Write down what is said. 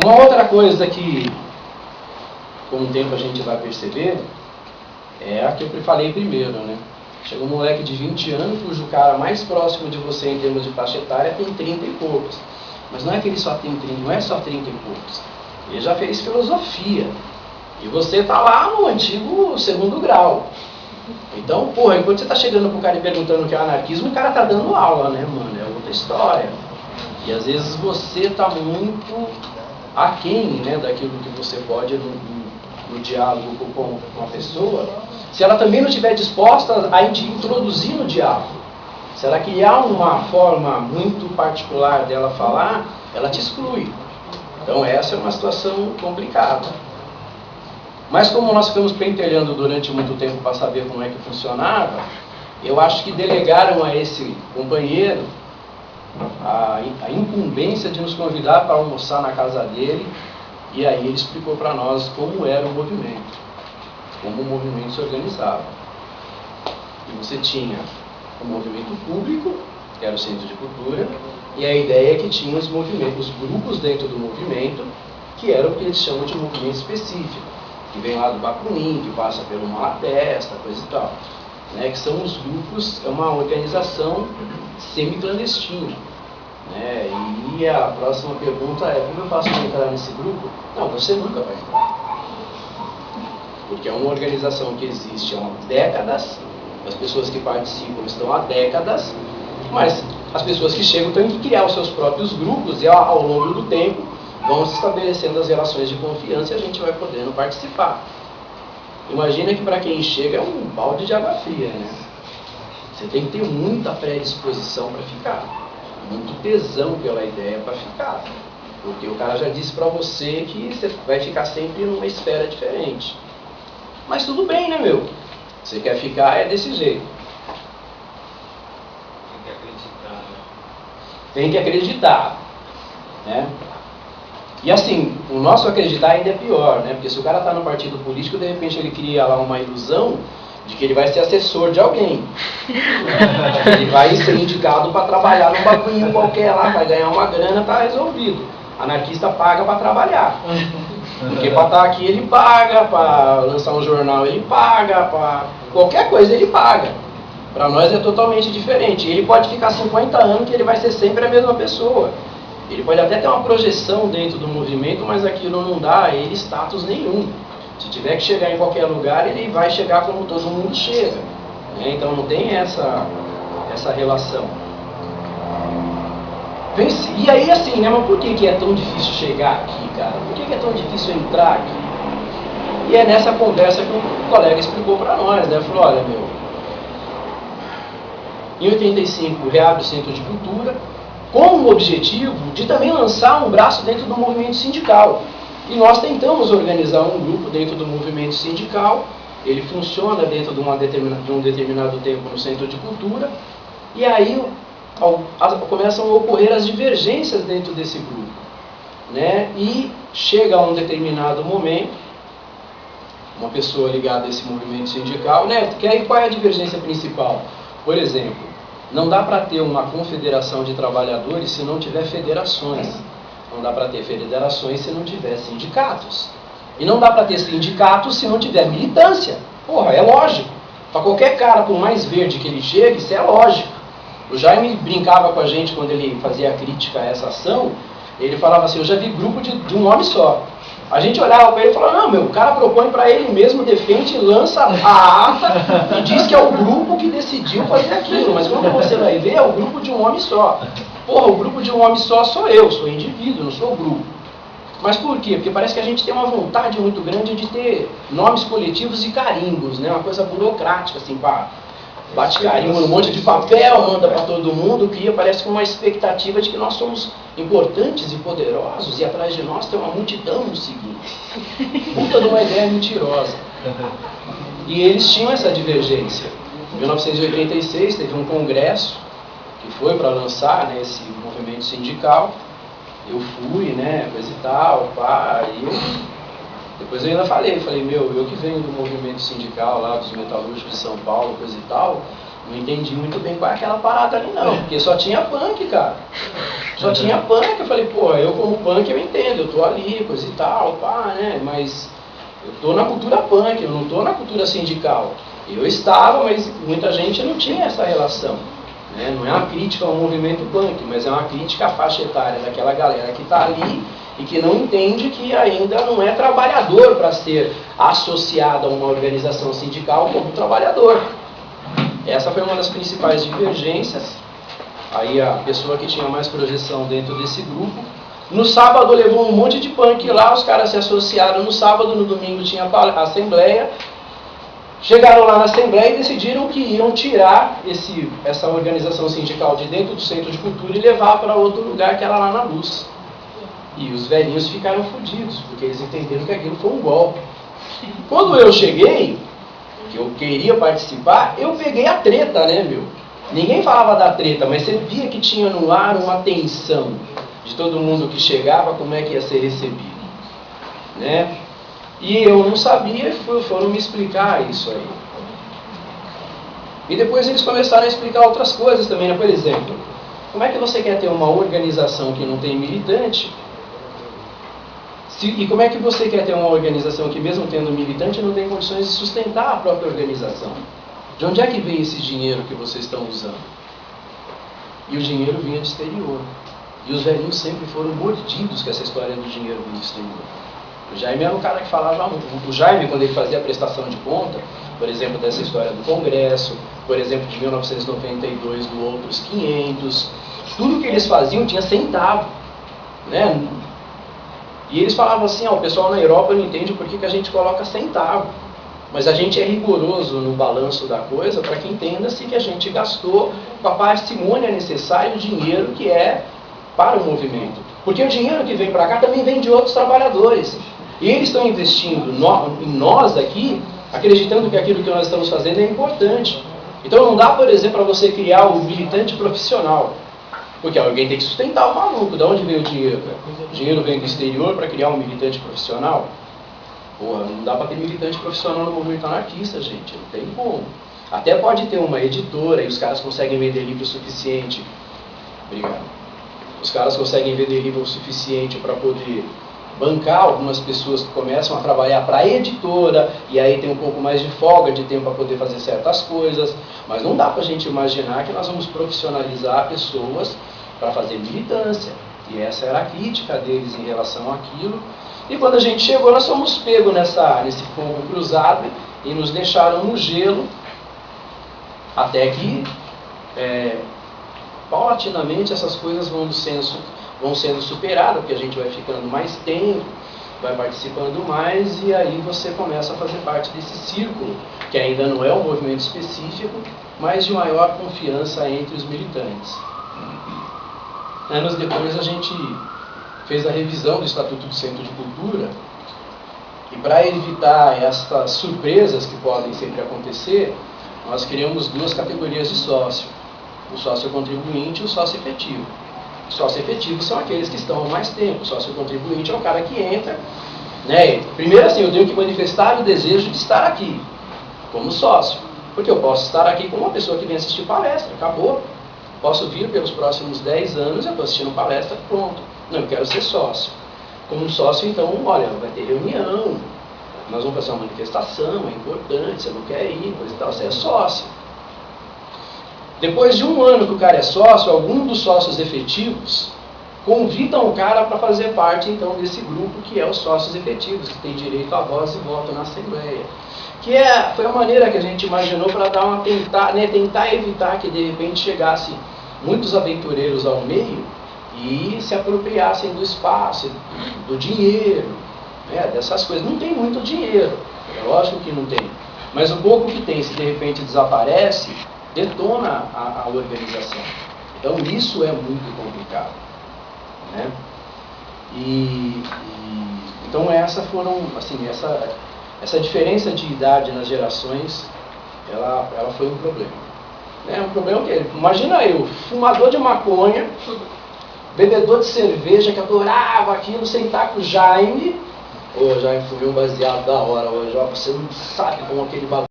Uma outra coisa que com o tempo a gente vai perceber é a que eu falei primeiro, né? Chega um moleque de 20 anos, cujo cara mais próximo de você em termos de faixa etária tem 30 e poucos. Mas não é que ele só tem 30, não é só 30 e poucos. Ele já fez filosofia. E você está lá no antigo segundo grau. Então, porra, enquanto você está chegando pro cara e perguntando o que é anarquismo, o cara está dando aula, né, mano? É outra história. E às vezes você está muito aquém, né, daquilo que você pode no diálogo com a pessoa, se ela também não estiver disposta a te introduzir no diálogo. Se ela criar uma forma muito particular dela falar, ela te exclui. Então essa é uma situação complicada. Mas como nós ficamos pentelhando durante muito tempo para saber como é que funcionava, eu acho que delegaram a esse companheiro a incumbência de nos convidar para almoçar na casa dele, e aí ele explicou para nós como era o movimento, como o movimento se organizava. E você tinha o movimento público, que era o Centro de Cultura, e a ideia é que tinha os movimentos, os grupos dentro do movimento, que era o que eles chamam de movimento específico, que vem lá do Bacunim, que passa pelo Malatesta, coisa e tal, né, que são os grupos, é uma organização semi-clandestina. Né, e a próxima pergunta é: como eu faço para entrar nesse grupo? Não, você nunca vai entrar. Porque é uma organização que existe há décadas, as pessoas que participam estão há décadas, mas as pessoas que chegam têm que criar os seus próprios grupos e ao longo do tempo vão se estabelecendo as relações de confiança e a gente vai podendo participar. Imagina que para quem chega é um balde de água fria, né? Você tem que ter muita predisposição para ficar, muito tesão pela ideia para ficar, porque o cara já disse para você que você vai ficar sempre numa esfera diferente. Mas tudo bem, né, meu? Você quer ficar, é desse jeito. Tem que acreditar, né? Tem que acreditar, né? E assim, o nosso acreditar ainda é pior, né? Porque se o cara está no partido político, de repente ele cria lá uma ilusão de que ele vai ser assessor de alguém. Ele vai ser indicado para trabalhar num bagulho qualquer lá, vai ganhar uma grana, tá resolvido. Anarquista paga para trabalhar. Porque para estar aqui ele paga, para lançar um jornal ele paga, para qualquer coisa ele paga. Para nós é totalmente diferente. Ele pode ficar 50 anos que ele vai ser sempre a mesma pessoa. Ele pode até ter uma projeção dentro do movimento, mas aquilo não dá a ele status nenhum. Se tiver que chegar em qualquer lugar, ele vai chegar como todo mundo chega. Né? Então não tem essa relação. E aí assim, né? Mas por que é tão difícil chegar aqui, cara? Por que é tão difícil entrar aqui? E é nessa conversa que um colega explicou para nós, né? Falou: olha, meu, em 85 reabre o Centro de Cultura, com o objetivo de também lançar um braço dentro do movimento sindical. E nós tentamos organizar um grupo dentro do movimento sindical. Ele funciona dentro de um determinado tempo no Centro de Cultura, e aí começam a ocorrer as divergências dentro desse grupo, né? E chega a um determinado momento, uma pessoa ligada a esse movimento sindical, né? Que aí qual é a divergência principal? Por exemplo, não dá para ter uma confederação de trabalhadores se não tiver federações. Não dá para ter federações se não tiver sindicatos. E não dá para ter sindicatos se não tiver militância. Porra, é lógico. Para qualquer cara, por mais verde que ele chegue, isso é lógico. O Jaime brincava com a gente quando ele fazia a crítica a essa ação. Ele falava assim: eu já vi grupo de um homem só. A gente olhava para ele e falava: não, meu, o cara propõe para ele mesmo, defende, lança a ata e diz que é o grupo que decidiu fazer aquilo. Mas quando você vai ver, é o grupo de um homem só. Porra, o grupo de um homem só sou eu, sou indivíduo, não sou grupo. Mas por quê? Porque parece que a gente tem uma vontade muito grande de ter nomes coletivos e carimbos, né? Uma coisa burocrática, assim, pá. Bate carimbo num monte de papel, manda para todo mundo, cria, parece, com uma expectativa de que nós somos importantes e poderosos e atrás de nós tem uma multidão nos seguindo. Puta de uma ideia mentirosa. E eles tinham essa divergência. Em 1986 teve um congresso que foi para lançar, né, esse movimento sindical. Eu fui, né, coisa e tal, pá, e depois eu ainda falei, meu, eu que venho do movimento sindical lá, dos metalúrgicos de São Paulo, coisa e tal, Não entendi muito bem qual é aquela parada ali não, porque só tinha punk, cara. Só tinha punk. Eu falei, pô, eu como punk eu entendo, eu tô ali, coisa e tal, pá, né? Mas eu tô na cultura punk, eu não tô na cultura sindical. Eu estava, mas muita gente não tinha essa relação. Né? Não é uma crítica ao movimento punk, mas é uma crítica à faixa etária daquela galera que está ali e que não entende que ainda não é trabalhador para ser associado a uma organização sindical como trabalhador. Essa foi uma das principais divergências. Aí a pessoa que tinha mais projeção dentro desse grupo. No sábado levou um monte de punk lá, os caras se associaram no sábado, no domingo tinha a assembleia. Chegaram lá na Assembleia e decidiram que iam tirar essa organização sindical de dentro do Centro de Cultura e levar para outro lugar que era lá na Luz. E os velhinhos ficaram fodidos, porque eles entenderam que aquilo foi um golpe. Quando eu cheguei, que eu queria participar, eu peguei a treta, né, meu? Ninguém falava da treta, mas você via que tinha no ar uma tensão de todo mundo que chegava, como é que ia ser recebido, né? E eu não sabia e foram me explicar isso aí. E depois eles começaram a explicar outras coisas também, né? Por exemplo, como é que você quer ter uma organização que não tem militante? E como é que você quer ter uma organização que, mesmo tendo militante, não tem condições de sustentar a própria organização? De onde é que vem esse dinheiro que vocês estão usando? E o dinheiro vinha do exterior. E os velhinhos sempre foram mordidos com essa história do dinheiro vindo do exterior. O Jaime era um cara que falava muito. O Jaime, quando ele fazia a prestação de conta, por exemplo, dessa história do Congresso, por exemplo, de 1992, do Outros 500, tudo que eles faziam tinha centavo, né? E eles falavam assim, o pessoal na Europa não entende por que a gente coloca centavo. Mas a gente é rigoroso no balanço da coisa para que entenda-se que a gente gastou com a parcimônia necessária o dinheiro que é para o movimento. Porque o dinheiro que vem para cá também vem de outros trabalhadores. E eles estão investindo em nós aqui, acreditando que aquilo que nós estamos fazendo é importante. Então não dá, por exemplo, para você criar o militante profissional. Porque alguém tem que sustentar o maluco. De onde veio o dinheiro? O dinheiro vem do exterior para criar um militante profissional? Porra, não dá para ter militante profissional no movimento anarquista, gente. Não tem como. Até pode ter uma editora e os caras conseguem vender livro o suficiente. Obrigado. Os caras conseguem vender livro o suficiente para poder bancar algumas pessoas que começam a trabalhar para a editora e aí tem um pouco mais de folga de tempo para poder fazer certas coisas, mas não dá para a gente imaginar que nós vamos profissionalizar pessoas para fazer militância. E essa era a crítica deles em relação àquilo. E quando a gente chegou, nós fomos pegos nesse fogo cruzado e nos deixaram no gelo até que paulatinamente essas coisas vão sendo superadas, porque a gente vai ficando mais tempo, vai participando mais, e aí você começa a fazer parte desse círculo, que ainda não é um movimento específico, mas de maior confiança entre os militantes. Anos depois a gente fez a revisão do Estatuto do Centro de Cultura, e para evitar essas surpresas que podem sempre acontecer, nós criamos duas categorias de sócio. O sócio contribuinte e o sócio efetivo. Os sócios efetivos são aqueles que estão há mais tempo. O sócio contribuinte é o cara que entra, né? Primeiro assim, eu tenho que manifestar o desejo de estar aqui, como sócio. Porque eu posso estar aqui como uma pessoa que vem assistir palestra, acabou. Posso vir pelos próximos 10 anos, eu estou assistindo palestra, pronto. Não, eu quero ser sócio. Como sócio, então, olha, vai ter reunião, nós vamos fazer uma manifestação, é importante, você não quer ir, coisa e tal, você é sócio. Depois de um ano que o cara é sócio, algum dos sócios efetivos convidam o cara para fazer parte, então, desse grupo que é os sócios efetivos, que tem direito a voz e voto na Assembleia. Que foi a maneira que a gente imaginou para tentar evitar que, de repente, chegasse muitos aventureiros ao meio e se apropriassem do espaço, do dinheiro, né, dessas coisas. Não tem muito dinheiro, é lógico que não tem. Mas o pouco que tem, se de repente desaparece, detona a organização. Então isso é muito complicado, né? Então essa diferença de idade nas gerações, ela foi um problema. Um problema que, imagina eu, fumador de maconha, bebedor de cerveja, que adorava aquilo, sentar com o Jaime. Ô, Jaime, fumei um baseado da hora hoje, ó, você não sabe como aquele bagulho